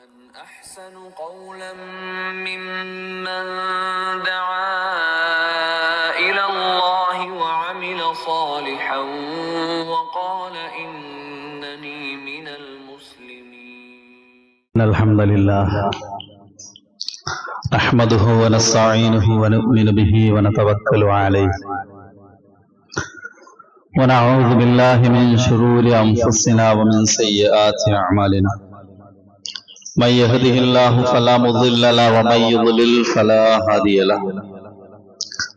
ومن أحسن قولا ممن دعا إلى الله وعمل صالحا وقال إنني من المسلمين. الحمد لله نحمده ونستعينه ونؤمن به ونتوكل عليه ونعوذ بالله من شرور أنفسنا ومن سيئات أعمالنا من يهده الله فلا مضل له ومن يضلل فلا هادي له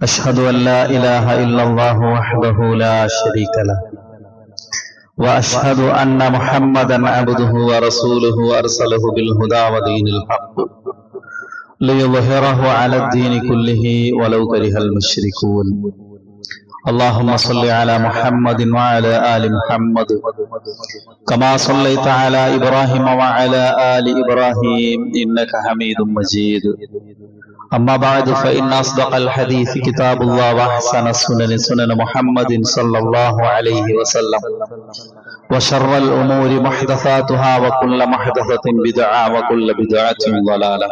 أشهد أن لا إله إلا الله وحده لا شريك له وأشهد أن محمدا عبده ورسوله أرسله بالهدى ودين الحق ليظهره على الدين كله ولو كره المشركون. اللهم صل على محمد وعلى آل محمد كما صليت على إبراهيم وعلى آل إبراهيم إنك حميد مجيد. أما بعد فإن أصدق الحديث كتاب الله وأحسن السنن سنن محمد صلى الله عليه وسلم وشر الأمور محدثاتها وكل محدثة بدعة وكل بدعة ضلالة.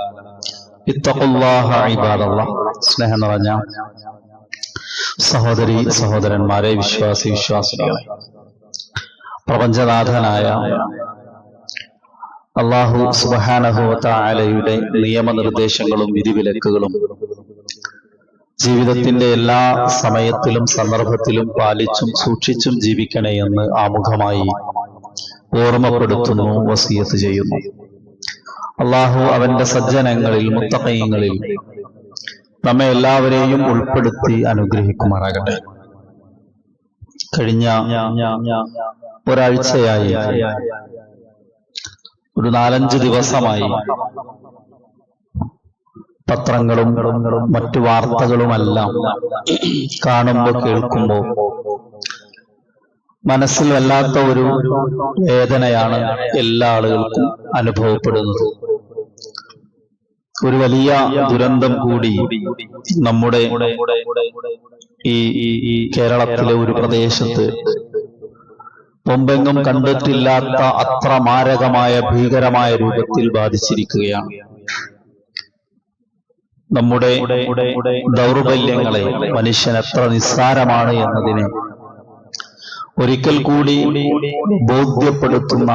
اتقوا الله عباد الله. സ്നേഹം നിറഞ്ഞ സഹോദരി സഹോദരന്മാരെ, വിശ്വാസികളെ, പ്രപഞ്ചനാഥനായ അല്ലാഹു സുബ്ഹാനഹു വ തആലയുടെ നിയമനിർദ്ദേശങ്ങളും വിധിവിലക്കുകളും ജീവിതത്തിന്റെ എല്ലാ സമയത്തിലും സന്ദർഭത്തിലും പാലിച്ചും സൂക്ഷിച്ചും ജീവിക്കണേ എന്ന് ആമുഖമായി ഓർമ്മപ്പെടുത്തുന്നു, വസിയത്ത് ചെയ്യുന്നു. അല്ലാഹു അവന്റെ സജ്ജനങ്ങളിൽ, മുത്തഖീങ്ങളിൽ നമ്മെ എല്ലാവരെയും ഉൾപ്പെടുത്തി അനുഗ്രഹിക്കുമാറാകട്ടെ. കഴിഞ്ഞ ഒരാഴ്ചയായി, ഒരു 4-5 ദിവസമായി പത്രങ്ങളും മറ്റു വാർത്തകളുമെല്ലാം കാണുമ്പോൾ കേൾക്കുമ്പോൾ മനസ്സിൽ വല്ലാത്ത ഒരു വേദനയാണ് എല്ലാ ആളുകൾക്കും അനുഭവപ്പെടുന്നത്. ഒരു വലിയ ദുരന്തം കൂടി നമ്മുടെ ഈ കേരളത്തിലെ ഒരു പ്രദേശത്ത് മുമ്പെങ്ങും കണ്ടിട്ടില്ലാത്ത അത്ര മാരകമായ ഭീകരമായ രൂപത്തിൽ ബാധിച്ചിരിക്കുകയാണ്. നമ്മുടെ ദൗർബല്യങ്ങളെ, മനുഷ്യൻ എത്ര നിസ്സാരമാണ് എന്നതിനെ ഒരിക്കൽ കൂടി ബോധ്യപ്പെടുത്തുന്ന,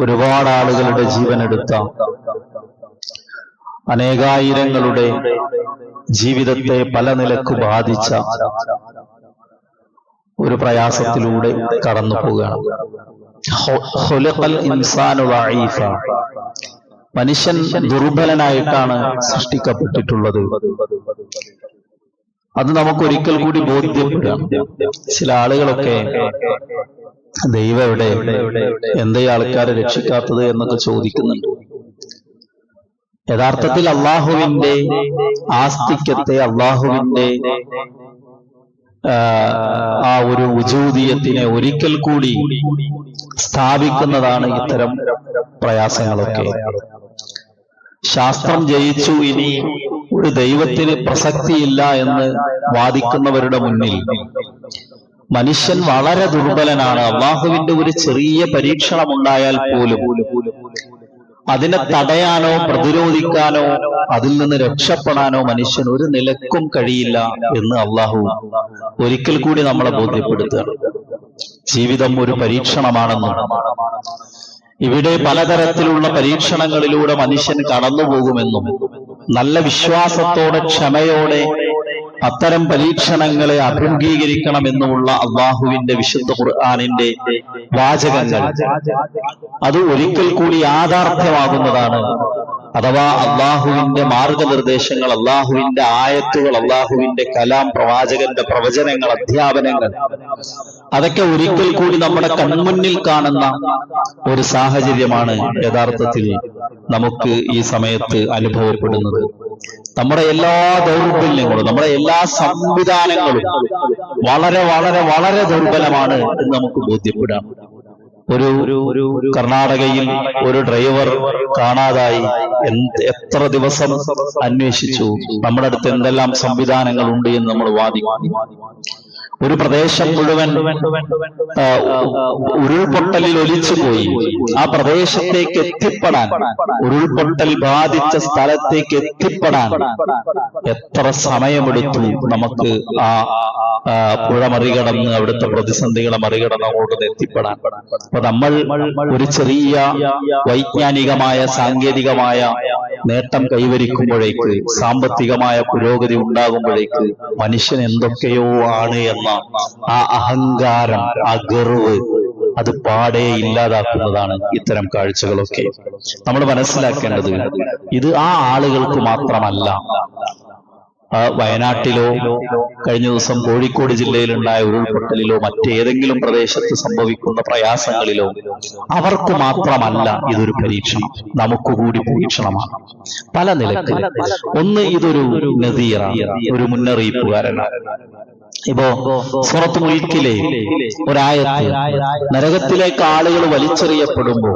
ഒരുപാട് ആളുകളുടെ ജീവനെടുത്ത, അനേകായിരങ്ങളുടെ ജീവിതത്തെ പല നിലക്ക് ബാധിച്ച ഒരു പ്രയാസത്തിലൂടെ കടന്നു പോവുകയാണ്. ഖുലിഖൽ ഇൻസാനു ദഈഫ. മനുഷ്യൻ ദുർബലനായിട്ടാണ് സൃഷ്ടിക്കപ്പെട്ടിട്ടുള്ളത്. അത് നമുക്കൊരിക്കൽ കൂടി ബോധ്യപ്പെടാം. ചില ആളുകളൊക്കെ ദൈവം എവിടെ, എന്തേ ആൾക്കാരെ രക്ഷിക്കാത്തത് എന്നൊക്കെ ചോദിക്കുന്നുണ്ട്. യഥാർത്ഥത്തിൽ അള്ളാഹുവിന്റെ ആസ്തിക്യത്തെ, അള്ളാഹുവിന്റെ ആ ഒരു വുജൂദിയത്തിനെ ഒരിക്കൽ കൂടി സ്ഥാപിക്കുന്നതാണ് ഇത്തരം പ്രയാസങ്ങളൊക്കെ. ശാസ്ത്രം ജയിച്ചു, ഇനി ഒരു ദൈവത്തിന് പ്രസക്തിയില്ല എന്ന് വാദിക്കുന്നവരുടെ മുന്നിൽ മനുഷ്യൻ വളരെ ദുർബലനാണ്. അള്ളാഹുവിന്റെ ഒരു ചെറിയ പരീക്ഷണമുണ്ടായാൽ പോലും അതിനെ തടയാനോ പ്രതിരോധിക്കാനോ അതിൽ നിന്ന് രക്ഷപ്പെടാനോ മനുഷ്യൻ ഒരു നിലക്കും കഴിയില്ല എന്ന് അള്ളാഹു ഒരിക്കൽ കൂടി നമ്മളെ ബോധ്യപ്പെടുത്തുകയാണ്. ജീവിതം ഒരു പരീക്ഷണമാണെന്നും ഇവിടെ പലതരത്തിലുള്ള പരീക്ഷണങ്ങളിലൂടെ മനുഷ്യൻ കടന്നുപോകുമെന്നും നല്ല വിശ്വാസത്തോടെ, ക്ഷമയോടെ അത്തരം പരീക്ഷണങ്ങളെ അഭിമുഖീകരിക്കണമെന്നുമുള്ള അള്ളാഹുവിന്റെ വിശുദ്ധ ഖുർആനിന്റെ വാചകങ്ങൾ അത് ഒരിക്കൽ കൂടി യാഥാർത്ഥ്യമാകുന്നതാണ്. അഥവാ അള്ളാഹുവിന്റെ മാർഗനിർദ്ദേശങ്ങൾ, അള്ളാഹുവിന്റെ ആയത്തുകൾ, അള്ളാഹുവിന്റെ കലാം, പ്രവാചകന്റെ പ്രവചനങ്ങൾ, അധ്യാപനങ്ങൾ, അതൊക്കെ ഒരിക്കൽ കൂടി നമ്മുടെ കൺമുന്നിൽ കാണുന്ന ഒരു സാഹചര്യമാണ് യഥാർത്ഥത്തിൽ നമുക്ക് ഈ സമയത്ത് അനുഭവപ്പെടുന്നത്. നമ്മുടെ എല്ലാ ദൗർബല്യങ്ങളും, നമ്മുടെ എല്ലാ സംവിധാനങ്ങളും വളരെ വളരെ വളരെ ദുർബലമാണ് എന്ന് നമുക്ക് ബോധ്യപ്പെടാം. ഒരു കർണാടകയിൽ ഒരു ഡ്രൈവർ കാണാതായി. എത്ര ദിവസം അന്വേഷിച്ചു, നമ്മുടെ അടുത്ത് എന്തെല്ലാം സംവിധാനങ്ങൾ ഉണ്ട് എന്ന് നമ്മൾ വാദിക്കും. ഒരു പ്രദേശം മുഴുവൻ ഉരുൾപൊട്ടലിൽ ഒലിച്ചുപോയി. ആ പ്രദേശത്തേക്ക് എത്തിപ്പെടാൻ, ഉരുൾപൊട്ടൽ ബാധിച്ച സ്ഥലത്തേക്ക് എത്തിപ്പെടാൻ എത്ര സമയമെടുത്തു നമുക്ക് ആ പുഴ മറികടന്ന് അവിടുത്തെ പ്രതിസന്ധികളെ മറികടന്ന് അങ്ങോട്ട് എത്തിപ്പെടാൻ. അപ്പൊ നമ്മൾ ഒരു ചെറിയ വൈജ്ഞാനികമായ സാങ്കേതികമായ നേട്ടം കൈവരിക്കുമ്പോഴേക്ക്, സാമ്പത്തികമായ പുരോഗതി ഉണ്ടാകുമ്പോഴേക്ക് മനുഷ്യൻ എന്തൊക്കെയോ ആണ് എന്ന ആ അഹങ്കാരം, ആ ഗർവ്, അത് പാടെ ഇല്ലാതാക്കുന്നതാണ് ഇത്തരം കാഴ്ചകളൊക്കെ. നമ്മൾ മനസ്സിലാക്കേണ്ടത് ഇത് ആ ആളുകൾക്ക് മാത്രമല്ല. വയനാട്ടിലോ കഴിഞ്ഞ ദിവസം കോഴിക്കോട് ജില്ലയിലുണ്ടായ ഉരുൾപൊട്ടലിലോ മറ്റേതെങ്കിലും പ്രദേശത്ത് സംഭവിക്കുന്ന പ്രയാസങ്ങളിലോ അവർക്ക് മാത്രമല്ല ഇതൊരു പരീക്ഷണം, നമുക്ക് കൂടി പരീക്ഷണമാണ് പല നിലക്ക്. ഒന്ന്, ഇതൊരു നദീറാണ്, ഒരു മുന്നറിയിപ്പുകാരനാണ്. ഇപ്പോ സൂറത്ത് മുൽക്കിലെ ഒരായത്ത്, നരകത്തിലേക്ക് ആളുകൾ വലിച്ചെറിയപ്പെടുമ്പോ,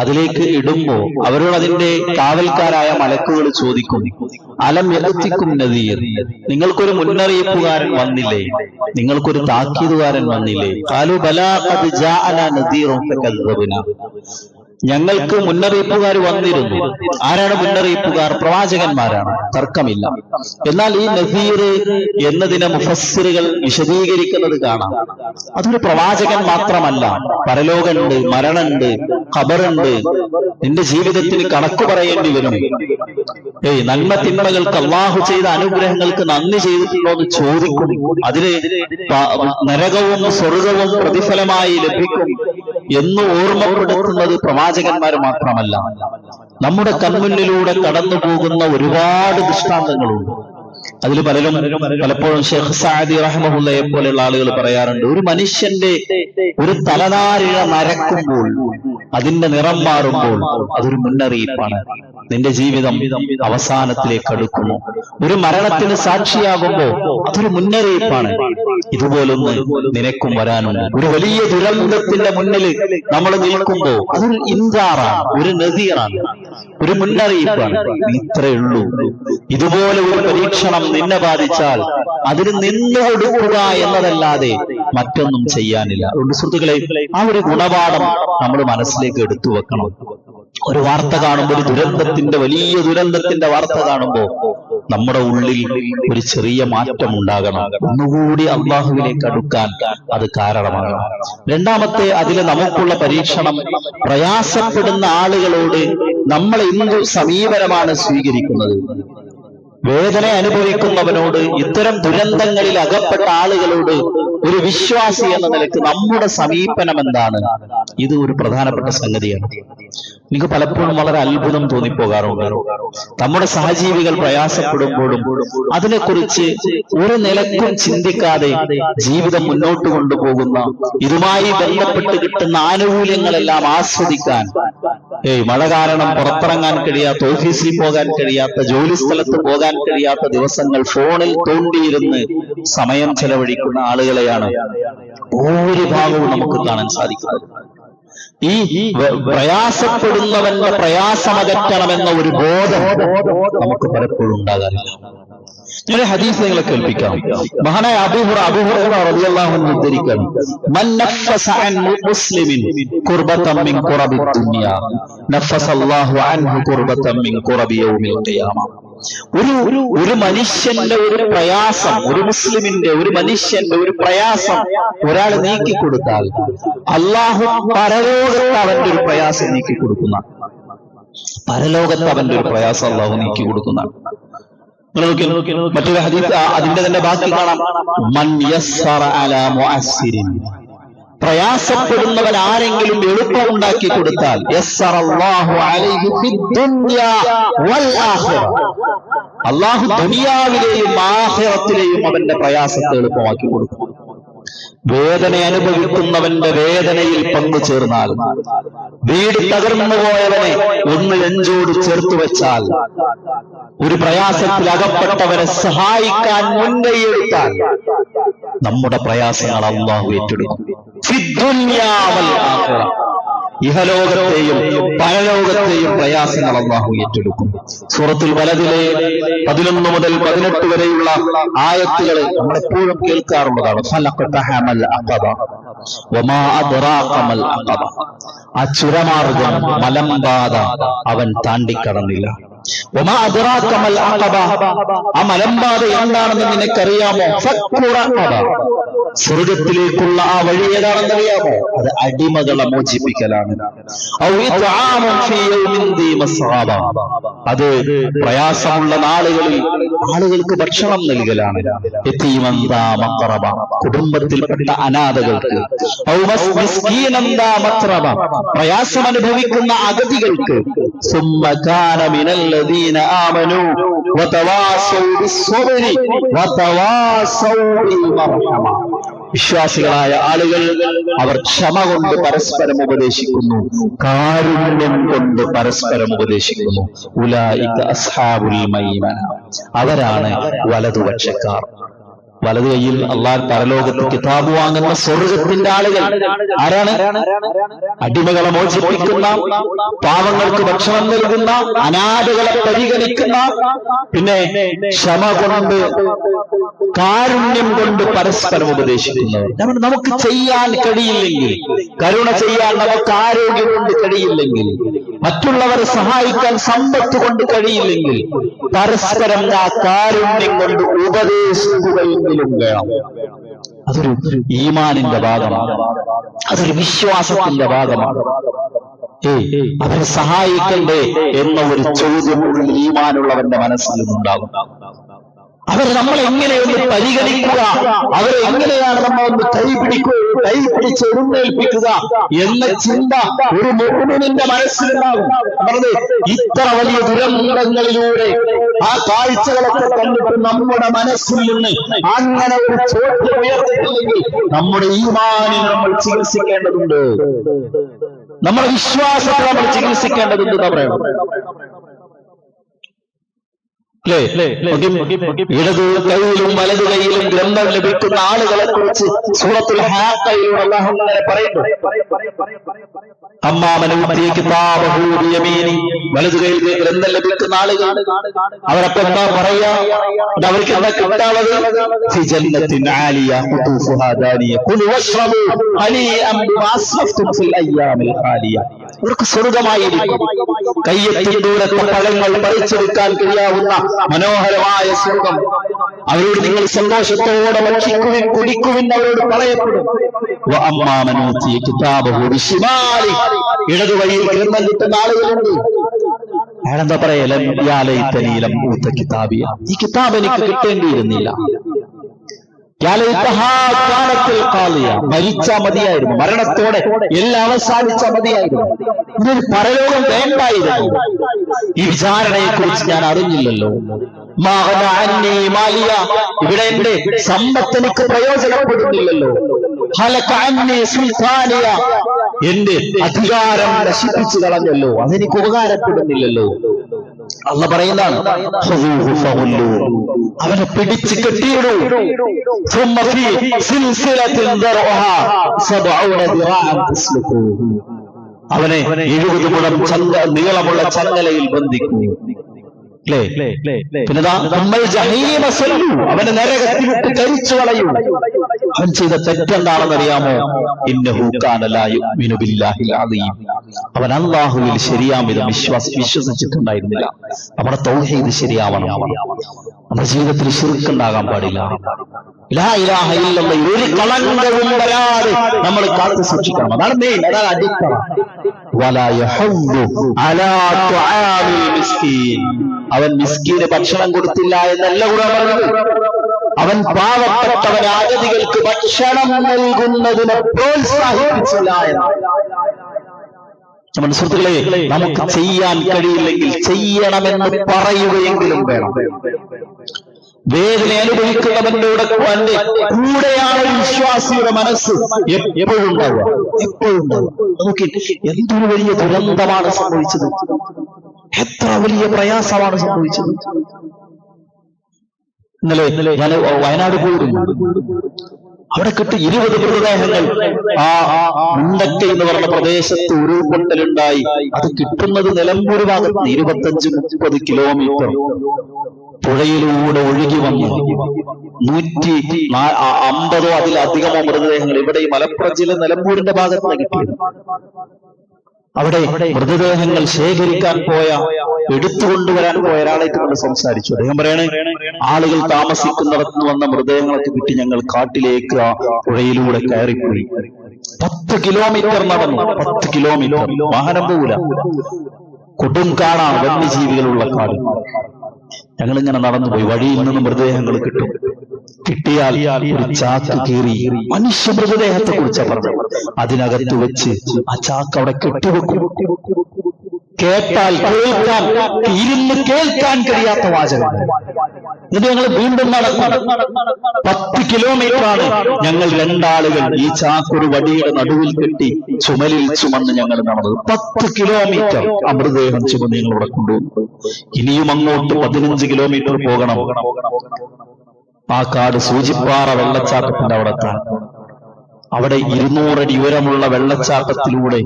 അതിലേക്ക് ഇടുമ്പോ അവരോട് അതിന്റെ കാവൽക്കാരായ മലക്കുകൾ ചോദിക്കും, അലം യഅതികും നദീർ, നിങ്ങൾക്കൊരു മുന്നറിയിപ്പുകാരൻ വന്നില്ലേ, നിങ്ങൾക്കൊരു താക്കീതുകാരൻ വന്നില്ലേ? ഖാലു ബലാ ഖദ് ജാഅനാ നദീറുൻ ഫകദ്ദബ്നാ, ഞങ്ങൾക്ക് മുന്നറിയിപ്പുകാർ വന്നിരുന്നു. ആരാണ് മുന്നറിയിപ്പുകാർ? പ്രവാചകന്മാരാണ്, തർക്കമില്ല. എന്നാൽ ഈ നദീർ എന്നതിനെ മുഫസ്സിറുകൾ വിശദീകരിക്കുന്നത് കാണാം. അതൊരു പ്രവാചകൻ മാത്രമല്ല, പരലോകമുണ്ട്, മരണമുണ്ട്, ഖബറുണ്ട്, നിന്റെ ജീവിതത്തിന് കണക്ക് പറയേണ്ടി വരും. നന്മ തിന്മകൾക്ക്, അള്ളാഹു ചെയ്ത അനുഗ്രഹങ്ങൾക്ക് നന്ദി ചെയ്തിട്ടുണ്ടോ എന്ന് ചോദിക്കും. അതിന് നരകവും സ്വർഗവും പ്രതിഫലമായി ലഭിക്കും എന്ന് ഓർമ്മപ്പെടുത്തുന്നത് പ്രവാചകന്മാർ മാത്രമല്ല, നമ്മുടെ കൺമുന്നിലൂടെ കടന്നു പോകുന്ന ഒരുപാട് ദൃഷ്ടാന്തങ്ങളുണ്ട്. അതിൽ പലപ്പോഴും ഷെയ്ഖ് സഅദി റഹ്മഹുള്ളയെ പോലെയുള്ള ആളുകൾ പറയാറുണ്ട്, ഒരു മനുഷ്യന്റെ ഒരു തലനാരിഴ നരക്കുമ്പോൾ, അതിന്റെ നിറം മാറുമ്പോൾ അതൊരു മുന്നറിയിപ്പാണ്, നിന്റെ ജീവിതം അവസാനത്തിലേക്ക് അടുക്കുന്നു. ഒരു മരണത്തിന് സാക്ഷിയാകുമ്പോ അതൊരു മുന്നറിയിപ്പാണ്, ഇതുപോലൊന്ന് നിനക്കും വരാനുണ്ട്. ഒരു വലിയ ദുരന്തത്തിന്റെ മുന്നിൽ നമ്മൾ നിൽക്കുമ്പോ അതൊരു ഇൻസാറാണ്, ഒരു നദീറാണ്, ഒരു മുന്നറിയിപ്പാണ്. ഇത്രയേ ഉള്ളൂ. ഇതുപോലെ ഒരു പരീക്ഷണം നിന്നെ ബാധിച്ചാൽ അതിന് നിന്ന് കൊടുക്കുക എന്നതല്ലാതെ മറ്റൊന്നും ചെയ്യാനില്ല. അതുകൊണ്ട് സുഹൃത്തുക്കളെ, ആ ഒരു ഗുണപാഠം നമ്മൾ മനസ്സിലേക്ക് എടുത്തു വെക്കണം. ഒരു വാർത്ത കാണുമ്പോൾ, ഒരു ദുരന്തത്തിന്റെ, വലിയ ദുരന്തത്തിന്റെ വാർത്ത കാണുമ്പോൾ നമ്മുടെ ഉള്ളിൽ ഒരു ചെറിയ മാറ്റം ഉണ്ടാകണം. ഒന്നുകൂടി അള്ളാഹുവിലേക്ക് അടുക്കാൻ അത് കാരണമാകണം. രണ്ടാമത്തെ, അതിൽ നമുക്കുള്ള പരീക്ഷണം, പ്രയാസപ്പെടുന്ന ആളുകളോട് നമ്മൾ എന്ത് സമീപനമാണ് സ്വീകരിക്കുന്നത്? വേദന അനുഭവിക്കുന്നവനോട്, ഇത്തരം ദുരന്തങ്ങളിൽ അകപ്പെട്ട ആളുകളോട് ഒരു വിശ്വാസി എന്ന നിലയ്ക്ക് നമ്മുടെ സമീപനം എന്താണ്? ഇത് ഒരു പ്രധാനപ്പെട്ട സംഗതിയാണ്. എനിക്ക് പലപ്പോഴും വളരെ അത്ഭുതം തോന്നിപ്പോകാറുണ്ട്. നമ്മുടെ സഹജീവികൾ പ്രയാസപ്പെടുമ്പോഴും അതിനെക്കുറിച്ച് ഒരു നിലക്കും ചിന്തിക്കാതെ ജീവിതം മുന്നോട്ട് കൊണ്ടുപോകുന്ന, ഇതുമായി ബന്ധപ്പെട്ട് കിട്ടുന്ന ആനുകൂല്യങ്ങളെല്ലാം ആസ്വദിക്കാൻ, മഴ കാരണം പുറത്തിറങ്ങാൻ കഴിയാത്ത, ഓഫീസിൽ പോകാൻ കഴിയാത്ത, ജോലി സ്ഥലത്ത് പോകാൻ കഴിയാത്ത ദിവസങ്ങൾ ഫോണിൽ തോണ്ടിയിരുന്ന് സമയം ചെലവഴിക്കുന്ന ആളുകളെയാണ് ഭൂരിഭാഗവും നമുക്ക് കാണാൻ സാധിക്കുന്നത്. ഈ പ്രയാസപ്പെടുന്നവന്റെ പ്രയാസമകറ്റണമെന്ന ഒരു ബോധം നമുക്ക് പലപ്പോഴും ഉണ്ടാകാറില്ല. ഞാൻ ഹദീസ് നിങ്ങളെ കേൾപ്പിക്കാം. മഹാനായ അബൂ ഹുറൈറ റളിയല്ലാഹു അൻഹു ഉദ്ധരിക്കുന്നു, മൻ നഫസ അൻ മുസ്ലിമിൻ ഖുർബതൻ മിൻ ഖുറബി ദുനിയ നഫസല്ലാഹു അൻഹു ഖുർബതൻ മിൻ ഖുറബി യൗമിൽ ഖിയാമ. ഒരു മനുഷ്യന്റെ ഒരു പ്രയാസം, ഒരു മുസ്ലിമിന്റെ, ഒരു മനുഷ്യന്റെ ഒരു പ്രയാസം ഒരാൾ നീക്കിക്കൊടുത്താൽ അള്ളാഹു പരലോകത്ത് അവന്റെ ഒരു പ്രയാസം നീക്കിക്കൊടുക്കുന്ന, പരലോകത്ത് അവന്റെ ഒരു പ്രയാസം അള്ളാഹു നീക്കിക്കൊടുക്കുന്നതാണ്. മറ്റൊരു ഹദീസ് അതിന്റെ തന്നെ ബാക്കി കാണാം, മൻ യസ്സറ അലാ മുഅസ്സിരിൻ, പ്രയാസപ്പെടുന്നവൻ ആരെങ്കിലും എളുപ്പമുണ്ടാക്കി കൊടുത്താൽ യസ്സറല്ലാഹു അലൈഹി ഫിദ്ദുനിയാ വൽ ആഖിറ, അല്ലാഹു ദുനിയാവിലെയും ആഖിറത്തിലെയും അവന്റെ പ്രയാസത്തെ എളുപ്പമാക്കി കൊടുക്കും. വേദന അനുഭവിക്കുന്നവന്റെ വേദനയിൽ പങ്കുചേർന്നാൽ, വീട് തകർന്നു പോയവനെ ഒന്ന് നെഞ്ചോട് ചേർത്ത് വെച്ചാൽ, ഒരു പ്രയാസത്തിൽ അകപ്പെട്ടവരെ സഹായിക്കാൻ മുൻകൈയെടുത്താൽ നമ്മുടെ പ്രയാസങ്ങൾ അല്ലാഹു ഏറ്റെടുക്കും. ഇഹലോകത്തെയും പരലോകത്തെയും പ്രയാസങ്ങൾ അല്ലാഹു ഏറ്റെടുക്കും. സൂറത്തുൽ ബലദിലെ 11 മുതൽ 18 വരെയുള്ള ആയത്തുകൾ നമ്മളെപ്പോഴും കേൾക്കാറുള്ളതാണ്. ഫലഖതഹമൽ അഖബ വമാ അദ്റാക മൽ അഖബ. ആ ചുരമാർഗം മലമ്പാത അവൻ താണ്ടിക്കടന്നില്ല. വമാ അദ്റാക മൽ അഖബ. ആ മലമ്പാത എന്താണെന്ന് നിനക്കറിയാമോ? ഫക്കു റഖബ. സ്വർഗത്തിലേക്കുള്ള ആ വഴി ഏതാണെന്നറിയാമോ? അത് അടിമകളെ മോചിപ്പിക്കലാണ്. അത് പ്രയാസമുള്ള നാളുകളിൽ ആളുകൾക്ക് ഭക്ഷണം നൽകലാണ്. കുടുംബത്തിൽപ്പെട്ട അനാഥകൾക്ക്, പ്രയാസം അനുഭവിക്കുന്ന അഗതികൾക്ക്, വിശ്വാസികളായ ആളുകൾ അവർ ക്ഷമ കൊണ്ട് പരസ്പരം ഉപദേശിക്കുന്നു, കാരുണ്യം കൊണ്ട് പരസ്പരം ഉപദേശിക്കുന്നു. ഉലൈക അസ്ഹാബുൽ മൈമന. അവരാണ് വലതുപക്ഷക്കാർ. വലതു കൈയിൽ അല്ലാഹു പരലോകത്ത് കിതാബ് വാങ്ങുന്ന സ്വർഗത്തിന്റെ ആളുകൾ ആരാണ്? അടിമകളെ മോചിപ്പിക്കുന്ന, പാവങ്ങൾക്ക് ഭക്ഷണം നൽകുന്ന, അനാഥകളെ പരിഗണിക്കുന്ന, പിന്നെ ക്ഷമ കൊണ്ട് കാരുണ്യം കൊണ്ട് പരസ്പരം ഉപദേശിക്കുന്നവർ. നമുക്ക് ചെയ്യാൻ കഴിയില്ലെങ്കിൽ, കരുണ ചെയ്യാൻ നമുക്ക് ആരോഗ്യം കൊണ്ട് കഴിയില്ലെങ്കിൽ, മറ്റുള്ളവരെ സഹായിക്കാൻ സമ്പത്ത് കൊണ്ട് കഴിയില്ലെങ്കിൽ, പരസ്പരം ആ കാരുണ്യം കൊണ്ട് ഉപദേശിക്കുകയെങ്കിലും വേണം. അതൊരു ഈമാനിന്റെ ഭാഗമാണ്, അതൊരു വിശ്വാസത്തിന്റെ ഭാഗമാണ്. അവരെ സഹായിക്കണ്ടേ എന്ന ഒരു ചോദ്യം ഈമാനുള്ളവന്റെ മനസ്സിൽ ഉണ്ടാകും. അവരെ നമ്മൾ എങ്ങനെയൊന്ന് പരിഗണിക്കുക, അവരെ എങ്ങനെയാണ് നമ്മൾ ഒന്ന് കൈപിടിച്ച് എഴുന്നേൽപ്പിക്കുക എന്ന ചിന്ത ഒരു മുഅ്മിനിന്റെ മനസ്സിലുണ്ടാകും. ഇത്ര വലിയ ദുരന്തങ്ങളിലൂടെ ആ കാഴ്ചകളൊക്കെ കണ്ടിട്ട് നമ്മുടെ മനസ്സിൽ നിന്ന് അങ്ങനെ ഒരു ചോദ്യം ഉയർന്നിട്ടില്ലെങ്കിൽ നമ്മുടെ ഈമാനിൽ നമ്മൾ ചികിത്സിക്കേണ്ടതുണ്ട്, നമ്മുടെ വിശ്വാസത്തെ നമ്മൾ ചികിത്സിക്കേണ്ടതുണ്ട്. പറയണം ഇടതു കൈയിലും വലതു കൈയിലും ഗ്രന്ഥം ലഭിക്കുന്ന ആളുകളെ കുറിച്ച് സൂറത്തുൽ ഹാഖയിലൂടെ അല്ലാഹു പറയുന്നു. വലതു കൈയിൽ ഗ്രന്ഥം ലഭിക്കുന്ന ആളുകൾ അവരൊക്കെ എന്താ പറയാ? അവർക്ക് എന്താ കിട്ടാനുള്ളത്? ഇവർക്ക് സ്വർഗമായിരിക്കും. കയ്യെത്തി ദൂരത്തെ പഴങ്ങൾ പറിച്ചെടുക്കാൻ കഴിയാവുന്ന മനോഹരമായ സ്വർഗം. അവരോട് നിങ്ങൾ സന്തോഷത്തോടെ ഭക്ഷിക്കുവിൻ, കുടിക്കുവിൻ അവരോട് പറയപ്പെടും. ഇടതുവഴിയിൽ ഗ്രന്ഥം കിട്ടുന്ന ആളുകളുണ്ട്. അയാളെന്താ പറയല? ഈ കിതാബ് എനിക്ക് കിട്ടേണ്ടിയിരുന്നില്ല. മരിച്ചാ മതിയായിരുന്നു, മരണത്തോടെ എല്ലാം അവസാനിച്ച മതിയായിരുന്നു. ഇതൊരു പരലോകം വേണ്ടായിരുന്നു. ഈ വിചാരണയെ കുറിച്ച് ഞാൻ അറിഞ്ഞില്ലല്ലോ. ഇവിടെ എന്റെ സമ്പത്ത് എനിക്ക് പ്രയോജനപ്പെടുന്നില്ലല്ലോ. എന്റെ അധികാരം നശിപ്പിച്ചു കളഞ്ഞല്ലോ, അതെനിക്ക് ഉപകാരപ്പെടുന്നില്ലല്ലോ. അള്ള പറയുന്നതാണ്, അവനെ പിടിച്ച് കെട്ടിയിടൂ. അവനെ 70 മുഴം നീളമുള്ള ചങ്ങലയിൽ ബന്ധിക്കൂ. അവനെ നരകത്തിലിട്ട് കരിച്ചു കളയൂ. അവൻ ചെയ്ത തെറ്റെന്താണെന്നറിയാമോ? അവൻ അല്ലാഹുവിൽ ശരിയാമിതം വിശ്വസിച്ചിട്ടുണ്ടായിരുന്നില്ല. നമ്മുടെ തൗഹീദ് ശരിയാവണം. നമ്മുടെ ജീവിതത്തിൽ ശിർക്ക് ഉണ്ടാകാൻ പാടില്ല. ലാ ഇലാഹ ഇല്ലല്ലാഹ് ഒരു കളങ്കവും വരാതെ നമ്മൾ കാത്തു സൂക്ഷിക്കണം. അതാണ് മെയിൻ, അതാണ് അടിത്തറ. വലാ യഹുദ്ദു അലാ തുആമിൽ മിസ്കീൻ. അവൻ മിസ്കീന് ഭക്ഷണം കൊടുത്തില്ല എന്നല്ല ഖുർആൻ പറഞ്ഞത്. അവൻ പാവപ്പെട്ടവൻ അഗതികൾക്ക് ഭക്ഷണം നൽകുന്നതിനെ പ്രോത്സാഹിപ്പിച്ചില്ല എന്നാണ്. സുഹൃത്തുക്കളെ, നമുക്ക് ചെയ്യാൻ കഴിയില്ലെങ്കിൽ ചെയ്യണമെന്ന് പറയുകയെങ്കിലും വേണം. വേദന അനുഭവിക്കുന്നവന്റെ കൂടെയാണ് വിശ്വാസിയുടെ മനസ്സ് എപ്പോഴും ഉണ്ടാവുക, എപ്പോഴും ഉണ്ടാവുക. നമുക്ക് എന്തൊരു വലിയ ദുരന്തമാണ് സംഭവിച്ചത്, എത്ര വലിയ പ്രയാസമാണ് അവിടെ കിട്ടി 20 മൃതദേഹങ്ങൾ. ആ മുണ്ടക്കൈ എന്ന് പറഞ്ഞ പ്രദേശത്ത് ഉരുൾപൊട്ടലുണ്ടായി. അത് കിട്ടുന്നത് നിലമ്പൂർ ഭാഗത്ത് 25-30 കിലോമീറ്റർ പുഴയിലൂടെ ഒഴുകി വന്നു 150 അതിലധികമോ മൃതദേഹങ്ങൾ ഇവിടെ ഈ മലപ്പുറം ജില്ല നിലമ്പൂരിന്റെ ഭാഗത്ത് കിട്ടിയത്. അവിടെ മൃതദേഹങ്ങൾ ശേഖരിക്കാൻ പോയ, എടുത്തുകൊണ്ടുവരാൻ പോയ ഒരാളായിട്ട് നമ്മൾ സംസാരിച്ചു. അദ്ദേഹം പറയണേ, ആളുകൾ താമസിക്കുന്നിടത്ത് വന്ന മൃതദേഹങ്ങളൊക്കെ കിട്ടി ഞങ്ങൾ കാട്ടിലേക്ക് ആ പുഴയിലൂടെ കയറിപ്പോയി. 10 കിലോമീറ്റർ നടന്നു. 10 കിലോമീറ്റർ വാഹനം പോകൂല, കൊടും കാടാണ്, വന്യജീവികളുള്ള കാട്. ഞങ്ങളിങ്ങനെ നടന്നുപോയി. വഴിയിൽ നിന്ന് മൃതദേഹങ്ങൾ കിട്ടും. കിട്ടിയാൽ ഒരു ചാക്ക് കീറി മനുഷ്യ മൃതദേഹത്തെ കുറിച്ച് പറഞ്ഞു. അതിനകത്ത് വെച്ച് ആ ചാക്ക് അവിടെ കെട്ടിവെക്കും. കേട്ടാൽ കേൾക്കാൻ, ഇരുന്ന് കേൾക്കാൻ കഴിയാത്ത വാചകം. ഇത് ഞങ്ങൾ വീണ്ടും നടന്നു. 10 കിലോമീറ്ററാണ്. ഞങ്ങൾ 2 ആളുകൾ ഈ ചാക്കൊരു വടിയുടെ നടുവിൽ കെട്ടി ചുമലിൽ ചുമന്ന് ഞങ്ങൾ നടന്നത്. 10 കിലോമീറ്റർ ആ മൃതദേഹം ചുമന്ന് ഞങ്ങൾ ഇവിടെ കൊണ്ടുവന്നു. ഇനിയും അങ്ങോട്ട് 15 കിലോമീറ്റർ പോകണം. ആ കാട് സൂചിപ്പാറ വെള്ളച്ചാട്ടത്തിന്റെ അവിടെ എത്താൻ. അവിടെ 200 അടി ഉയരമുള്ള വെള്ളച്ചാട്ടത്തിലൂടെ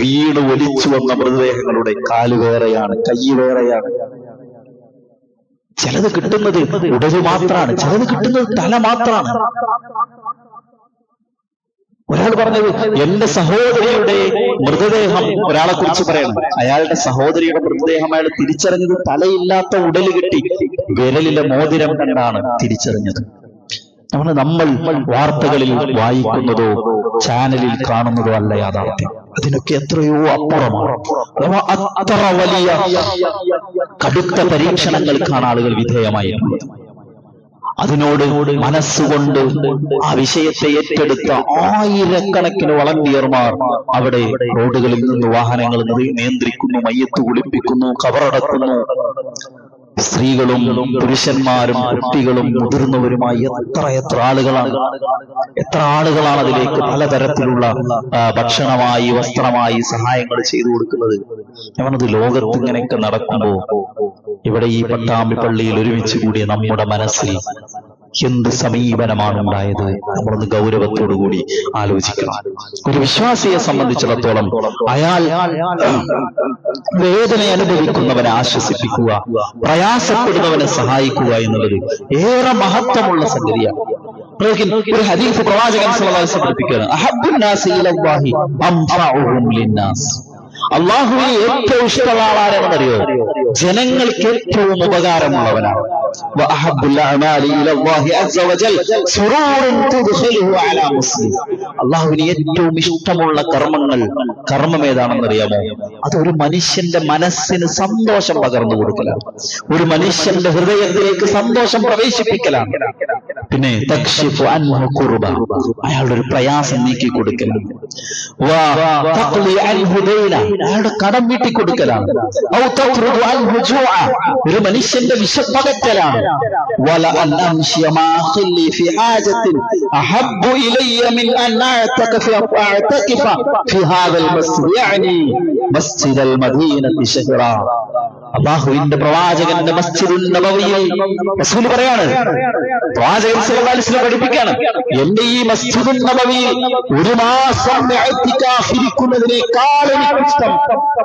വീട് ഒലിച്ചു വന്ന മൃതദേഹങ്ങളുടെ കാല് വേറെയാണ്, കൈ വേറെയാണ്. ചിലത് കിട്ടുന്നത് ഉടല് മാത്രമാണ്, ചിലത് കിട്ടുന്നത് തല മാത്രമാണ്. ഒരാൾ പറഞ്ഞത്, എന്റെ സഹോദരിയുടെ മൃതദേഹം, ഒരാളെ കുറിച്ച് പറയണം, അയാളുടെ സഹോദരിയുടെ മൃതദേഹം അയാൾ തിരിച്ചറിഞ്ഞത് തലയില്ലാത്ത ഉടല് കിട്ടി വിരലിലെ മോതിരം കണ്ടാണ് തിരിച്ചറിഞ്ഞത്. നമ്മൾ വാർത്തകളിൽ വായിക്കുന്നതോ ചാനലിൽ കാണുന്നതോ അല്ല യാഥാർത്ഥ്യം. അതിനൊക്കെ എത്രയോ അപ്പുറമാണ്. അത്ര വലിയ കടുത്ത പരീക്ഷണങ്ങൾക്കാണ് ആളുകൾ വിധേയമായിട്ടുള്ളത്. അതിനോട് മനസ്സുകൊണ്ട് ആ വിഷയത്തെ ഏറ്റെടുത്ത ആയിരക്കണക്കിന് വളണ്ടിയർമാർ അവിടെ റോഡുകളിൽ നിന്ന് വാഹനങ്ങൾ നിയന്ത്രിക്കുന്നു, മയ്യത്ത് കുളിപ്പിക്കുന്നു, കബറടക്കുന്നു. സ്ത്രീകളും പുരുഷന്മാരും കുട്ടികളും മുതിർന്നവരുമായി എത്ര ആളുകളാണ് അതിലേക്ക് പലതരത്തിലുള്ള ഭക്ഷണമായി, വസ്ത്രമായി സഹായങ്ങൾ ചെയ്തു കൊടുക്കുന്നത്. ഞാൻ പറഞ്ഞത്, ലോകത്ത് ഇങ്ങനെയൊക്കെ നടക്കുമ്പോ ഇവിടെ ഈ പട്ടാമ്പി പള്ളിയിൽ ഒരുമിച്ച് കൂടിയ നമ്മുടെ മനസ്സിൽ എന്ത് സമീപനമാണ് ഉണ്ടായത്? നമ്മളൊന്ന് ഗൗരവത്തോടുകൂടി ആലോചിക്കണം. ഒരു വിശ്വാസിയെ സംബന്ധിച്ചിടത്തോളം അയാൾ വേദന അനുഭവിക്കുന്നവനെ ആശ്വസിപ്പിക്കുക, പ്രയാസപ്പെടുന്നവനെ സഹായിക്കുക എന്നുള്ളത് ഏറെ മഹത്വമുള്ള സംഗതിയാണ്. ഒരു ഹദീസ് പ്രവാചകൻ സ്വല്ലല്ലാഹു അലൈഹി വസല്ലം പഠിപ്പിക്കുകയാണ്, അഹബ്ബുൻ നാസി ഇലല്ലാഹി അൻഫഉഹും ലിന്നാസ്. അള്ളാഹുവിന് ഏറ്റവും ഇഷ്ടമുള്ള ആളാരെന്നറിയോ? ജനങ്ങൾക്ക് ഏറ്റവും ഉപകാരമുള്ളവനാണ്. അള്ളാഹുവിന് ഏറ്റവും ഇഷ്ടമുള്ള കർമ്മം ഏതാണെന്നറിയാമോ? അത് ഒരു മനുഷ്യന്റെ മനസ്സിന് സന്തോഷം പകർന്നു കൊടുക്കലാണ്, ഒരു മനുഷ്യന്റെ ഹൃദയത്തിലേക്ക് സന്തോഷം പ്രവേശിപ്പിക്കലാണ്. പിന്നെ തക്ഷിഫു അൻഹു കുർബ, അയാളുടെ ഒരു പ്രയാസം നീക്കി കൊടുക്കലാണ്. അയാളുടെ കടം വീട്ടി കൊടുക്കലാണ്. ഒരു മനുഷ്യന്റെ വിശപ്പകറ്റലാണ്. അല്ലാഹുവിന്റെ പ്രവാചകന്റെ മസ്ജിദുൻ നബവിയിൽ റസൂൽ പറയാണ്, പ്രവാചകൻ സല്ലല്ലാഹു അലൈഹി വസല്ലം പഠിപ്പിക്കുകയാണ്, എന്റെ ഈ മസ്ജിദുൻ നബവിയിൽ 1 മാസം ഇരിക്കുന്നതിനേക്കാൾ എനിക്കിഷ്ടം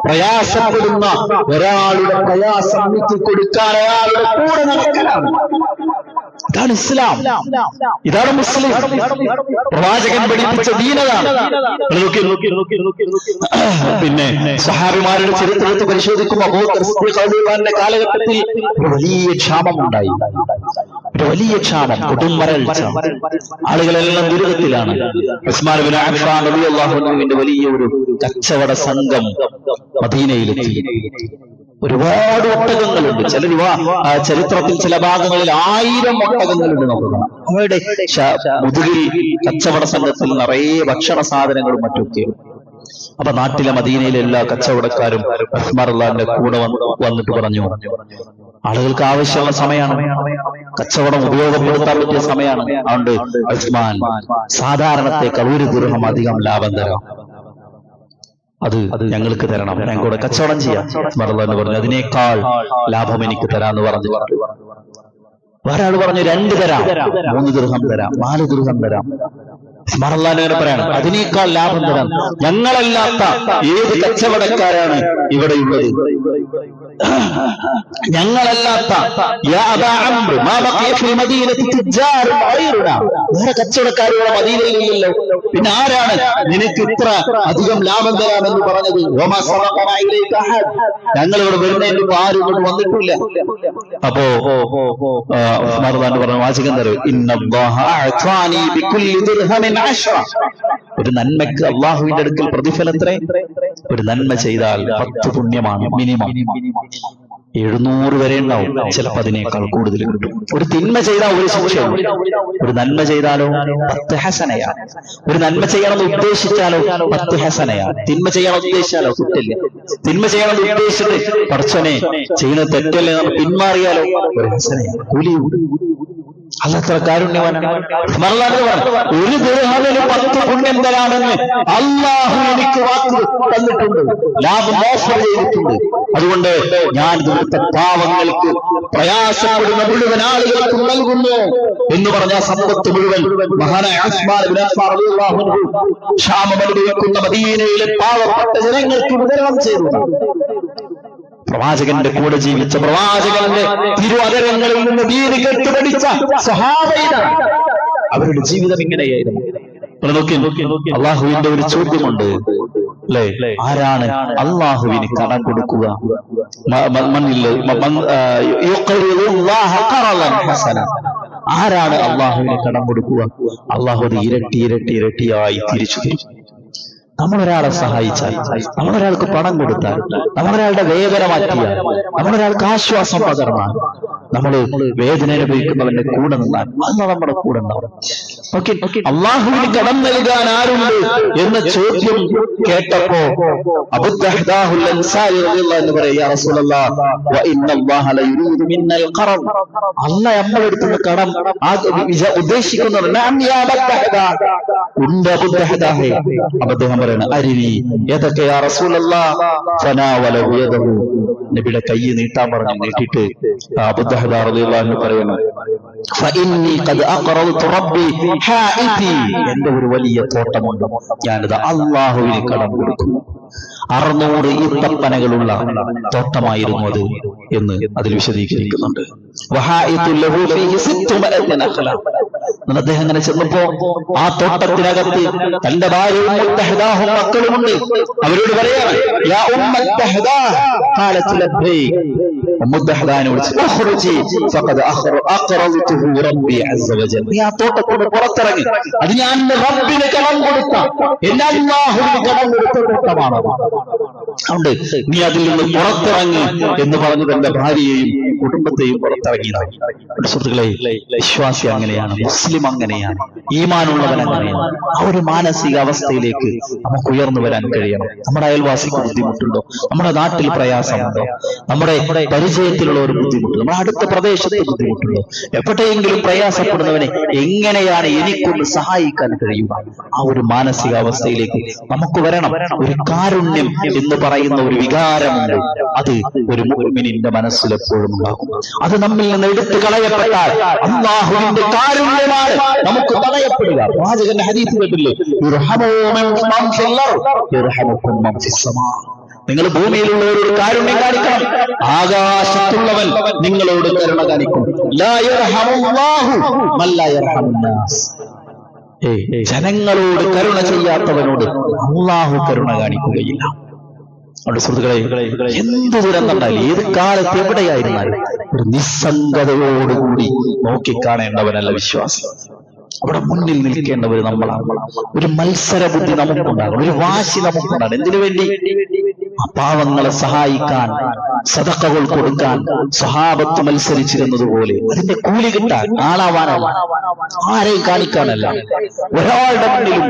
പ്രയാസപ്പെടുന്ന ഒരാളുടെ പ്രയാസം നീക്കി കൊടുക്കാൻ അയാളുടെ കൂടെ നടക്കലാണ്. ഇതാണ് ഇസ്ലാം, ഇതാണ് മുസ്ലിം. പ്രവാചകൻ പഠിപ്പിച്ച ദീനതാണ്. പിന്നെ സഹാബിമാരുടെ ചരിത്രത്തെ പരിശോധിക്കുമ്പോൾ അബൂബക്കർ സിദ്ദീഖ് റളിയല്ലാഹുവിന്റെ കാലഘട്ടത്തിൽ ഒരു വലിയ ക്ഷാമമുണ്ടായി, ഒരു വലിയ ക്ഷാമം, കൊടുംവരൾച്ച, ആളുകളെല്ലാം ദുരിതത്തിലാണ്. ഉസ്മാൻ ഇബ്നു അഫ്ഫാൻ റളിയല്ലാഹു അൻഹുവിന്റെ വലിയ ഒരു കച്ചവട സംഘം മദീനയിലെത്തി. ഒരുപാട് ഒട്ടകങ്ങളുണ്ട്. ചരിത്രത്തിൽ ചില ഭാഗങ്ങളിൽ 1000 ഒട്ടകങ്ങളുണ്ട്. നോക്കുക, അവരുടെ മുതുകിൽ കച്ചവട സംഘത്തിൽ നിറയെ ഭക്ഷണ സാധനങ്ങളും മറ്റൊക്കെയാണ്. അപ്പൊ നാട്ടിലെ മദീനയിലെ എല്ലാ കച്ചവടക്കാരും ഉസ്മാൻ റളിയല്ലാഹുവിന്റെ കൂടെ വന്നിട്ട് പറഞ്ഞു, ആളുകൾക്ക് ആവശ്യമുള്ള സമയമാണ്, കച്ചവടം ഉപയോഗപ്പെടുത്താൻ പറ്റിയ സമയമാണ്. അതുകൊണ്ട് ഉസ്മാൻ സാധാരണത്തേക്കാൾ 1 ദിർഹം അധികം ലാഭം തരാം, അത് ഞങ്ങൾക്ക് തരണം, ഞാൻ കൂടെ കച്ചവടം ചെയ്യാം. ഉസ്മാൻ റളിയല്ലാഹു പറഞ്ഞു, അതിനേക്കാൾ ലാഭം എനിക്ക് തരാന്ന് പറഞ്ഞു. ഒരാൾ പറഞ്ഞു 2 തരാം, 3 ദിർഹം തരാം, 4 ദിർഹം തരാം. ഉസ്മാൻ പറയാണ് അതിനേക്കാൾ ലാഭം തരാം. ഞങ്ങളല്ലാത്ത ഏത് കച്ചവടക്കാരാണ് ഇവിടെയുള്ളത്? ഞങ്ങളല്ലാത്ത വേറെ കച്ചവടക്കാരുടെ മദീനയിലില്ലല്ലോ, പിന്നെ ആരാണ് നിനക്ക് ഇത്ര അധികം ലാഭം തരാമെന്ന് പറഞ്ഞത്? ഞങ്ങൾ ഇവിടെ വരുന്നതിന് മുമ്പ് ആരും ഇങ്ങോട്ട് വന്നിട്ടില്ല. അപ്പോ ഉസ്മാൻ പറഞ്ഞ വാചകം തരും, ഒരു നന്മയ്ക്ക് അള്ളാഹുവിന്റെ അടുക്കൽ പ്രതിഫലം എത്ര? ഒരു നന്മ ചെയ്താൽ 10 പുണ്യമാണ് മിനിമം. 700 വരെ ഉണ്ടാവും, ചിലപ്പോൾ അതിനേക്കാൾ കൂടുതൽ കിട്ടും. ഒരു തിന്മ ചെയ്താൽ ഒരു ശിക്ഷയും, ഒരു നന്മ ചെയ്താലോ 10 ഹസനയാണ്. ഒരു നന്മ ചെയ്യണമെന്ന് ഉദ്ദേശിച്ചാലോ 10 ഹസനയാണ്. തിന്മ ചെയ്യണമെന്ന് ഉദ്ദേശിച്ചാലോ കുറ്റില്ല. തിന്മ ചെയ്യണമെന്ന് ഉദ്ദേശിച്ചിട്ട് പടച്ചോനെ ചെയ്യുന്ന തെറ്റല്ലേ നമ്മൾ പിന്മാറിയാലോ ഒരു ഹസനയാണ്, കൂലിയുണ്ട്. അല്ലത്ര കാരുണ്യവാനാണ്. ഒരു ദിർഹമിന് 10 പുണ്യം തരാമെന്ന് അള്ളാഹു എനിക്ക് വാക്ക് തന്നിട്ടുണ്ട്, ലാഭം ഓഫർ ചെയ്തിട്ടുണ്ട്. അതുകൊണ്ട് ഞാൻ ഇവിടുത്തെ പാവങ്ങൾക്ക്, പ്രയാസപ്പെടുന്ന മുഴുവൻ ആളുകൾക്കും നൽകുന്നു എന്ന് പറഞ്ഞ സമ്പത്ത് മുഴുവൻ മഹാനായ ഉസ്മാൻ ഇബ്നു അഫ്ഫാൻ റളിയല്ലാഹു അൻഹു ക്ഷാമം അനുഭവിക്കുന്ന മദീനയിലെ പാവപ്പെട്ട ജനങ്ങൾക്ക് വിതരണം ചെയ്തു. പ്രവാചകന്റെ കൂടെ ജീവിച്ച, പ്രവാചകന്റെ തിരുവതരങ്ങളിൽ നിന്ന് ദീൻ കേട്ടുപഠിച്ച സ്വഹാബയിലാണ്. അവരുടെ ജീവിതം ഇങ്ങനെയായിരുന്നു. അള്ളാഹുവിന്റെ ഒരു ചോദ്യമുണ്ട് അല്ലേ? ആരാണ് അള്ളാഹുവിന് കടം കൊടുക്കുക? ആരാണ് അള്ളാഹുവിന് കടം കൊടുക്കുക? അള്ളാഹു ഇരട്ടിയായി തിരിച്ചു തരും. നമ്മളൊരാളെ സഹായിച്ചാൽ, നമ്മളൊരാൾക്ക് പണം കൊടുത്താൽ, നമ്മളൊരാളുടെ വേദന മാറ്റിയാൽ, നമ്മളൊരാൾക്ക് ആശ്വാസം പകർന്നാൽ, നമ്മൾ വേദന അനുഭവിക്കുന്നവന്റെ കൂടെ നിന്നാൽ അന്ന് നമ്മുടെ കൂടെ ഉണ്ടാവും. ഓക്കെ, അള്ളാഹുവിന് കടം നൽകാൻ ആരുണ്ട് എന്ന ചോദ്യം കേട്ടപ്പോ അബൂ ദഹ്ദാഹുൽ അൻസാരി റളിയല്ലാഹു അൻഹു പറയാ, യാ റസൂലല്ലാഹ് വ ഇന്നല്ലാഹ ലയുരീദു മിന്നൽ ഖറം. അല്ലാഹ് നമ്മളെടുത്തുന്ന കടം ഉദ്ദേശിക്കുന്നത് നഅം യാ അബൂ ദഹ്ദാ, ഉണ്ട് അബൂ ദഹ്ദാഹേ. അദ്ദേഹം പറയാണ് അരിനി ഏതൊക്കെ യാ റസൂലല്ലാഹ് ഫനാവലഹു യദഹു. നബിയുടെ കൈ നീട്ടാൻ പറഞ്ഞു. നീട്ടിയിട്ട് അബൂ ദഹ്ദാ റളിയല്ലാഹു അൻഹു പറയുന്നു, ഫഇന്നി ഖദ് അഖറദതു റബ്ബി ഹാഇതി. എന്റെ ഒരു വലിയ തോട്ടമുണ്ട്, ഞാനിത് അള്ളാഹുവിന് കടം കൊടുക്കുന്നു. 600 ഈത്തപ്പനകളുള്ള തോട്ടമായിരുന്നു അത് എന്ന് അതിൽ വിശദീകരിക്കുന്നുണ്ട്. അദ്ദേഹം അങ്ങനെ ചെന്നപ്പോ ആ തോട്ടത്തിനകത്ത് തന്റെ ഭാര്യയും മുത്തഹദാഹും മക്കളുമുണ്ട്. അവരോട് പറയാണ്, യാ ഉമ്മത്തഹദാ ഖാലത് ലബ്ബൈക്. ഉമ്മത്തഹദാനെ വിളിച്ച് ഫഖദ് അഖറദതുഹു റബ്ബി അസ്സ വജൽ. ആ തോട്ടത്തോട് പുറത്തിറങ്ങി, അത് ഞാൻ റബ്ബിന് കടം കൊടുത്ത, എന്റെ അല്ലാഹുവിന് കടം കൊടുത്ത തോട്ടമാണ്. അതുകൊണ്ട് നീ അതിൽ നിന്ന് പുറത്തിറങ്ങി എന്ന് പറഞ്ഞു തന്റെ ഭാര്യയെയും കുടുംബത്തെയും പുറത്തിറങ്ങിയതാണ്. സുഹൃത്തുക്കളെ, വിശ്വാസി അങ്ങനെയാണ്, മുസ്ലിം അങ്ങനെയാണ്, ഈമാനുള്ളവൻ അങ്ങനെയാണ്. ആ ഒരു മാനസിക അവസ്ഥയിലേക്ക് നമുക്ക് ഉയർന്നു വരാൻ കഴിയണം. നമ്മുടെ അയൽവാസിക്ക് ബുദ്ധിമുട്ടുണ്ടോ? നമ്മുടെ നാട്ടിൽ പ്രയാസമുണ്ടോ? നമ്മുടെ പരിചയത്തിലുള്ള ഒരു ബുദ്ധിമുട്ട്, നമ്മുടെ അടുത്ത പ്രദേശത്ത് ബുദ്ധിമുട്ടുണ്ടോ? എപ്പോഴെങ്കിലും പ്രയാസപ്പെടുന്നവനെ എങ്ങനെയാണ് എനിക്കൊന്ന് സഹായിക്കാൻ കഴിയുക? ആ ഒരു മാനസിക അവസ്ഥയിലേക്ക് നമുക്ക് വരണം. ഒരു കാരുണ്യം എന്ന് പറയുന്ന ഒരു വികാരമുണ്ട്, അത് ഒരു മുഅ്മിനിന്റെ മനസ്സിലെപ്പോഴും ഉണ്ടാകും. അത് നമ്മിൽ നിന്ന് എടുത്തു കളയപ്പെട്ടാൽ അല്ലാഹുവിന്റെ കാരുണ്യമാണ് നമുക്ക് തടയപ്പെടുക. പ്രവാചകന്റെ ഹദീസ് കേട്ടില്ലേ, നിങ്ങൾ ഭൂമിയിലുള്ളവരോട് കാരുണ്യം കാണിക്കണം, ആകാശത്തുള്ളവൻ നിങ്ങളോട് കരുണ കാണിക്കും. ലാ യർഹമുല്ലാഹു മൻ ലാ യർഹമുന്നാസ്. ജനങ്ങളോട് കരുണ ചെയ്യാത്തവനോട് അല്ലാഹു കരുണ കാണിക്കുകയില്ല. അവിടെ സുഹൃത്തുക്കളെ, എന്ത് ദുരന്തമുണ്ടായാലും, ഏത് കാലത്ത് എവിടെയായിരുന്നാലും ഒരു നിസ്സംഗതയോടുകൂടി നോക്കിക്കാണേണ്ടവനല്ല വിശ്വാസം. അവിടെ മുന്നിൽ നിൽക്കേണ്ടവർ നമ്മളാണ്. ഒരു മത്സര ബുദ്ധി നമുക്കുണ്ടാകണം, ഒരു വാശി നമുക്കുണ്ടാകണം. എന്തിനു വേണ്ടി? പാവങ്ങളെ സഹായിക്കാൻ, സദഖകൾ കൊടുക്കാൻ സ്വഹാബത്ത് മത്സരിച്ചിരുന്നതുപോലെ അതിന്റെ കൂലി കിട്ടാൻ, ആളാവാനല്ല, ആരെയും കാണിക്കാനല്ല, ഒരാളുടെ മുന്നിലും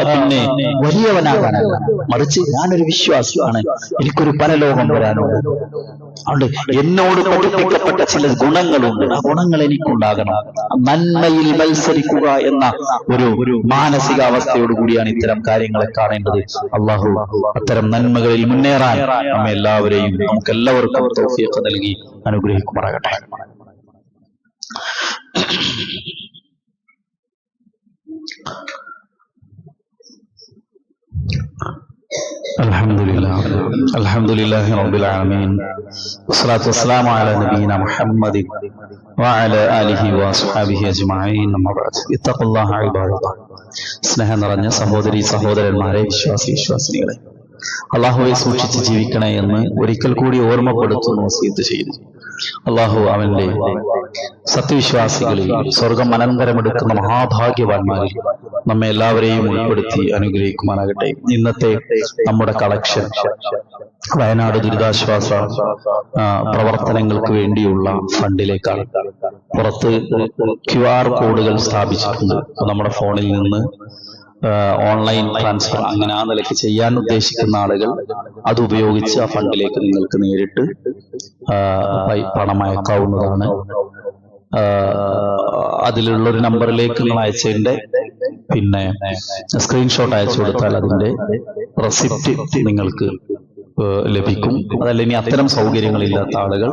പിന്നെ വലിയവനാകാനല്ല, മറിച്ച് ഞാനൊരു വിശ്വാസിയാണ്, എനിക്കൊരു പരലോകം വരാനുണ്ട്. അതുകൊണ്ട് എന്നോട് പഠിപ്പിക്കപ്പെട്ട ചില ഗുണങ്ങളുണ്ട്, ആ ഗുണങ്ങൾ എനിക്കുണ്ടാകണം. നന്മയിൽ മത്സരിക്കുക എന്ന ഒരു മാനസികാവസ്ഥയോട് കൂടിയാണ് ഇത്തരം കാര്യങ്ങളെ കാണേണ്ടത്. അള്ളാഹു അത്തരം നന്മകളിൽ മുന്നേറാൻ നമ്മെ എല്ലാവരെയും, നമുക്കെല്ലാവർക്കും തൗഫീഖ് നൽകി അനുഗ്രഹിക്കുമാറാകട്ടെ. അൽഹംദുലില്ലാഹി റബ്ബിൽ ആലമീൻ വസ്സലാത്തു വസ്സലാമു അലാ നബിയിനാ മുഹമ്മദിൻ വഅലാ ആലിഹി വഅസ്ഹാബിഹി അജ്മഈൻ. അമ്മാ ബഅദ്. ഇത്തഖുല്ലാഹ ഇബാദല്ലാഹ്. സ്നേഹം നിറഞ്ഞ സഹോദരി സഹോദരന്മാരെ, വിശ്വാസിനികളെ, അള്ളാഹുവെ സൂക്ഷിച്ച് ജീവിക്കണേ എന്ന് ഒരിക്കൽ കൂടി ഓർമ്മപ്പെടുത്തുന്നു, വസിയത്ത് ചെയ്തു. അള്ളാഹു അവന്റെ സത്യവിശ്വാസികളിൽ സ്വർഗം അനന്തരമെടുക്കുന്ന മഹാഭാഗ്യവാന്മാരിൽ നമ്മെ എല്ലാവരെയും ഉൾപ്പെടുത്തി അനുഗ്രഹിക്കുമാറാകട്ടെ. ഇന്നത്തെ നമ്മുടെ കളക്ഷൻ വയനാട് ദുരിതാശ്വാസ പ്രവർത്തനങ്ങൾക്ക് വേണ്ടിയുള്ള ഫണ്ടിലേക്കാണ്. പുറത്ത് QR കോഡുകൾ സ്ഥാപിച്ചിട്ടുണ്ട്. നമ്മുടെ ഫോണിൽ നിന്ന് ഓൺലൈൻ ട്രാൻസ്ഫർ അങ്ങനെ ആ നിലയ്ക്ക് ചെയ്യാൻ ഉദ്ദേശിക്കുന്ന ആളുകൾ അതുപയോഗിച്ച് ആ ഫണ്ടിലേക്ക് നിങ്ങൾക്ക് നേരിട്ട് പണം അയക്കാവുന്നതാണ്. അതിലുള്ളൊരു നമ്പറിലേക്ക് നിങ്ങൾ അയച്ചതിന്റെ പിന്നെ സ്ക്രീൻഷോട്ട് അയച്ചു കൊടുത്താൽ അതിന്റെ റെസിപ്റ്റ് നിങ്ങൾക്ക് ലഭിക്കും. അതല്ല ഇനി അത്തരം സൗകര്യങ്ങളില്ലാത്ത ആളുകൾ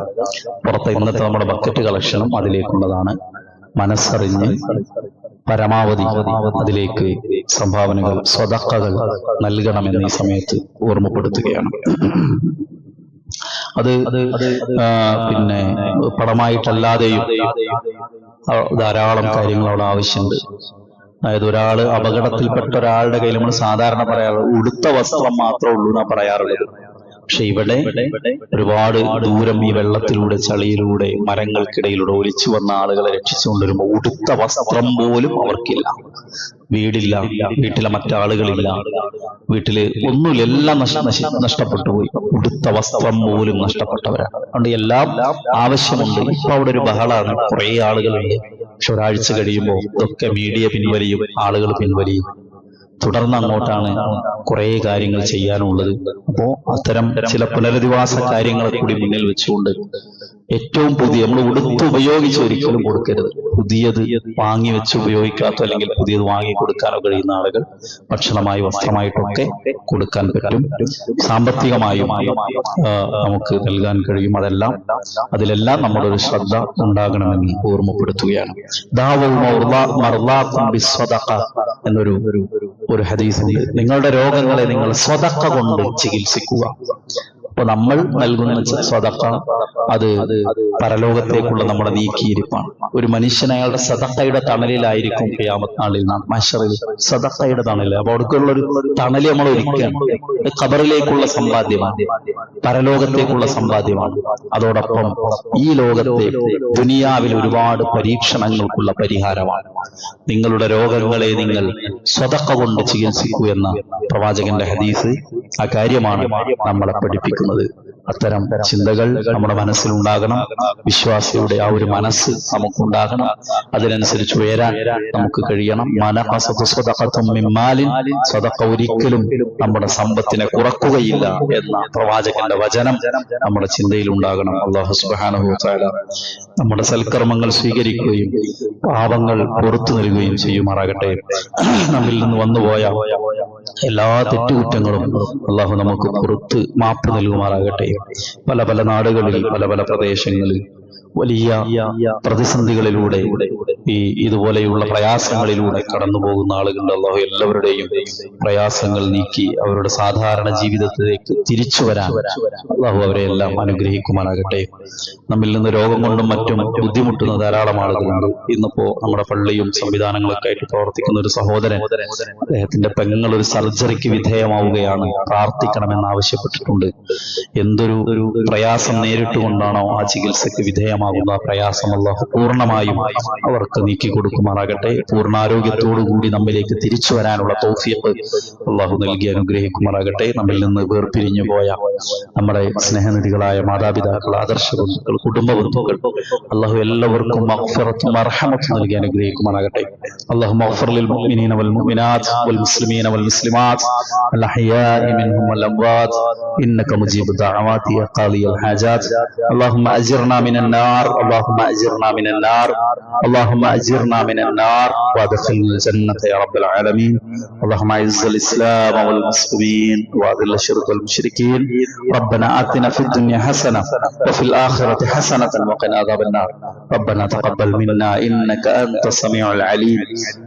പുറത്തെ ഇന്നത്തെ നമ്മുടെ ബക്കറ്റ് കളക്ഷനും അതിലേക്കുള്ളതാണ്. മനസ്സറിഞ്ഞ് പരമാവധി അതിലേക്ക് സംഭാവനകൾ, സ്വതക്കകൾ നൽകണമെന്ന് ഈ സമയത്ത് ഓർമ്മപ്പെടുത്തുകയാണ്. അത് പിന്നെ പണമായിട്ടല്ലാതെയും ധാരാളം കാര്യങ്ങൾ അവിടെ ആവശ്യമുണ്ട്. അതായത് ഒരാള് അപകടത്തിൽപ്പെട്ട ഒരാളുടെ കയ്യിൽ നമ്മൾ സാധാരണ പറയാറുള്ളത് ഉടുത്ത വസ്ത്രം മാത്രമേ ഉള്ളൂ എന്നാ പറയാറുള്ളത്. പക്ഷെ ഇവിടെ ഒരുപാട് ദൂരം ഈ വെള്ളത്തിലൂടെ, ചളിയിലൂടെ, മരങ്ങൾക്കിടയിലൂടെ ഒലിച്ചു വന്ന ആളുകളെ രക്ഷിച്ചുകൊണ്ടിരുമ്പോൾ ഉടുത്ത വസ്ത്രം പോലും അവർക്കില്ല. വീടില്ല, വീട്ടിലെ മറ്റാളുകളില്ല, വീട്ടില് ഒന്നുമില്ല, എല്ലാം നഷ്ടപ്പെട്ടു പോയി. ഉടുത്ത വസ്ത്രം പോലും നഷ്ടപ്പെട്ടവരാണ്. അതുകൊണ്ട് എല്ലാം ആവശ്യമുണ്ട്. ഇപ്പൊ അവിടെ ഒരു ബഹളാണ്, കുറെ ആളുകളുണ്ട്. പക്ഷെ ഒരാഴ്ച കഴിയുമ്പോൾ ഇതൊക്കെ മീഡിയ പിൻവലിയും, ആളുകൾ പിൻവലിയും. തുടർന്ന് അങ്ങോട്ടാണ് കുറെ കാര്യങ്ങൾ ചെയ്യാനുള്ളത്. അപ്പോ അത്തരം ചില പുനരധിവാസ കാര്യങ്ങളെ കൂടി മുന്നിൽ വെച്ചുകൊണ്ട് ഏറ്റവും പുതിയ, നമ്മൾ ഉടുത്ത് ഉപയോഗിച്ച് ഒരിക്കലും കൊടുക്കരുത്. പുതിയത് വാങ്ങി വെച്ച് ഉപയോഗിക്കാത്ത അല്ലെങ്കിൽ പുതിയത് വാങ്ങി കൊടുക്കാനോ കഴിയുന്ന ആളുകൾ ഭക്ഷണമായി, വസ്ത്രമായിട്ടൊക്കെ കൊടുക്കാൻ പറ്റും. സാമ്പത്തികമായും നമുക്ക് നൽകാൻ കഴിയും. അതിലെല്ലാം നമ്മുടെ ഒരു ശ്രദ്ധ ഉണ്ടാകണമെന്ന് ഓർമ്മപ്പെടുത്തുകയാണ്. എന്നൊരു ഹദീസുണ്ട്. നിങ്ങളുടെ രോഗങ്ങളെ നിങ്ങൾ സ്വതക്ക കൊണ്ട് ചികിത്സിക്കുക. അപ്പൊ നമ്മൾ നൽകുന്ന സ്വതക്ക അത് പരലോകത്തേക്കുള്ള നമ്മുടെ നീക്കിയിരിപ്പാണ്. ഒരു മനുഷ്യൻ അയാളുടെ സദക്കയുടെ തണലിലായിരിക്കും ഖിയാമത്ത് നാളിൽ, മഹ്ശറിൽ സദക്കയുടെ തണല്. അപ്പൊ അവിടേക്കുള്ള ഒരു തണല് നമ്മൾ ഒരുക്കുകയാണ്. ഖബറിലേക്കുള്ള സമ്പാദ്യമാണ്, പരലോകത്തേക്കുള്ള സമ്പാദ്യമാണ്. അതോടൊപ്പം ഈ ലോകത്തെ ദുനിയാവിൽ ഒരുപാട് പരീക്ഷണങ്ങൾക്കുള്ള പരിഹാരമാണ്. നിങ്ങളുടെ രോഗങ്ങളെ നിങ്ങൾ സ്വതക്ക കൊണ്ട് ചികിത്സിക്കൂ എന്ന പ്രവാചകന്റെ ഹദീസ് ആ കാര്യമാണ് നമ്മളെ പഠിപ്പിക്കുന്നത്. അത്തരം ചിന്തകൾ നമ്മുടെ മനസ്സിലുണ്ടാകണം. വിശ്വാസിയുടെ ആ ഒരു മനസ്സ് നമുക്കുണ്ടാകണം. അതിനനുസരിച്ച് ഉയരാൻ നമുക്ക് കഴിയണം. സ്വതക്ക ഒരിക്കലും നമ്മുടെ സമ്പത്തിനെ കുറക്കുകയില്ല എന്ന പ്രവാചകന്റെ വചനം നമ്മുടെ ചിന്തയിൽ ഉണ്ടാകണം. അല്ലാഹു സുബ്ഹാനഹു വ തആല നമ്മുടെ സൽക്കർമ്മങ്ങൾ സ്വീകരിക്കുകയും പാപങ്ങൾ പുറത്തു നൽകുകയും ചെയ്യുമാറാകട്ടെ. നമ്മിൽ നിന്ന് വന്നുപോയ എല്ലാ തെറ്റുകുറ്റങ്ങളും അള്ളാഹു നമുക്ക് പുറത്ത് മാപ്പ് നൽകുമാറാകട്ടെ. പല പല നാടുകളിൽ, പല പല പ്രദേശങ്ങളിൽ വലിയ പ്രതിസന്ധികളിലൂടെ, ഇതുപോലെയുള്ള പ്രയാസങ്ങളിലൂടെ കടന്നു പോകുന്ന ആളുകളുടെ അള്ളാഹു എല്ലാവരുടെയും പ്രയാസങ്ങൾ നീക്കി അവരുടെ സാധാരണ ജീവിതത്തിലേക്ക് തിരിച്ചു വരാൻ അള്ളാഹു അവരെ എല്ലാം അനുഗ്രഹിക്കുമാറാകട്ടെ. നമ്മിൽ നിന്ന് രോഗം കൊണ്ടും മറ്റും ബുദ്ധിമുട്ടുന്ന ധാരാളം ആളുകളുണ്ട്. ഇന്നിപ്പോ നമ്മുടെ പള്ളിയും സംവിധാനങ്ങളൊക്കെ ആയിട്ട് പ്രവർത്തിക്കുന്ന ഒരു സഹോദരൻ, അദ്ദേഹത്തിന്റെ പെങ്ങൾ ഒരു സർജറിക്ക് വിധേയമാവുകയാണ്, പ്രാർത്ഥിക്കണമെന്ന് ആവശ്യപ്പെട്ടിട്ടുണ്ട്. എന്തൊരു പ്രയാസം നേരിട്ടുകൊണ്ടാണോ ആ ചികിത്സയ്ക്ക് വിധേയമാകുന്ന പ്രയാസം അല്ലാഹു പൂർണ്ണമായും അവർക്ക് നീക്കി കൊടുക്കുമാറാകട്ടെ. പൂർണ്ണാരോഗ്യത്തോടുകൂടി നമ്മിലേക്ക് തിരിച്ചു വരാനുള്ള തൗഫീഖ് അല്ലാഹു നൽകി അനുഗ്രഹിക്കുമാറാകട്ടെ. നമ്മിൽ നിന്ന് വേർപിരിഞ്ഞു പോയ നമ്മുടെ സ്നേഹനിധികളായ മാതാപിതാക്കൾ, ആദർശ ബന്ധുക്കൾ, കുടുംബ ബന്ധുക്കൾ അല്ലാഹു എല്ലാവർക്കും മഗ്ഫിറത്തും മർഹമത്തും നൽകി അനുഗ്രഹിക്കുമാറാകട്ടെ. അല്ലാഹു മഗ്ഫിർ ലിൽ മുഅ്മിനീന വൽ മുഅ്മിനാത്ത് വൽ മുസ്ലിമീന വൽ മുസ്ലിമാത്ത് അൽ അഹ്യാഇ മിൻഹും വൽ അംവാത്ത് ഇന്നക മുജീബു ദഅവാതി യാ ഖാദിയൽ ഹാജാത്ത്. اللهم أجرنا من النار، اللهم أجرنا من النار، اللهم أجرنا من النار وأدخلنا الجنة يا رب العالمين. اللهم أعز الإسلام والمسلمين وأذل الشرك والمشركين. ربنا آتنا في الدنيا حسنة وفي الآخرة حسنة وقنا عذاب النار. ربنا تقبل منا إنك أنت السميع العليم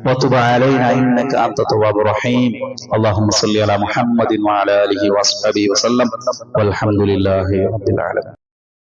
وتب علينا إنك أنت التواب الرحيم. اللهم صل على محمد وعلى آله وصحبه وسلم والحمد لله رب العالمين.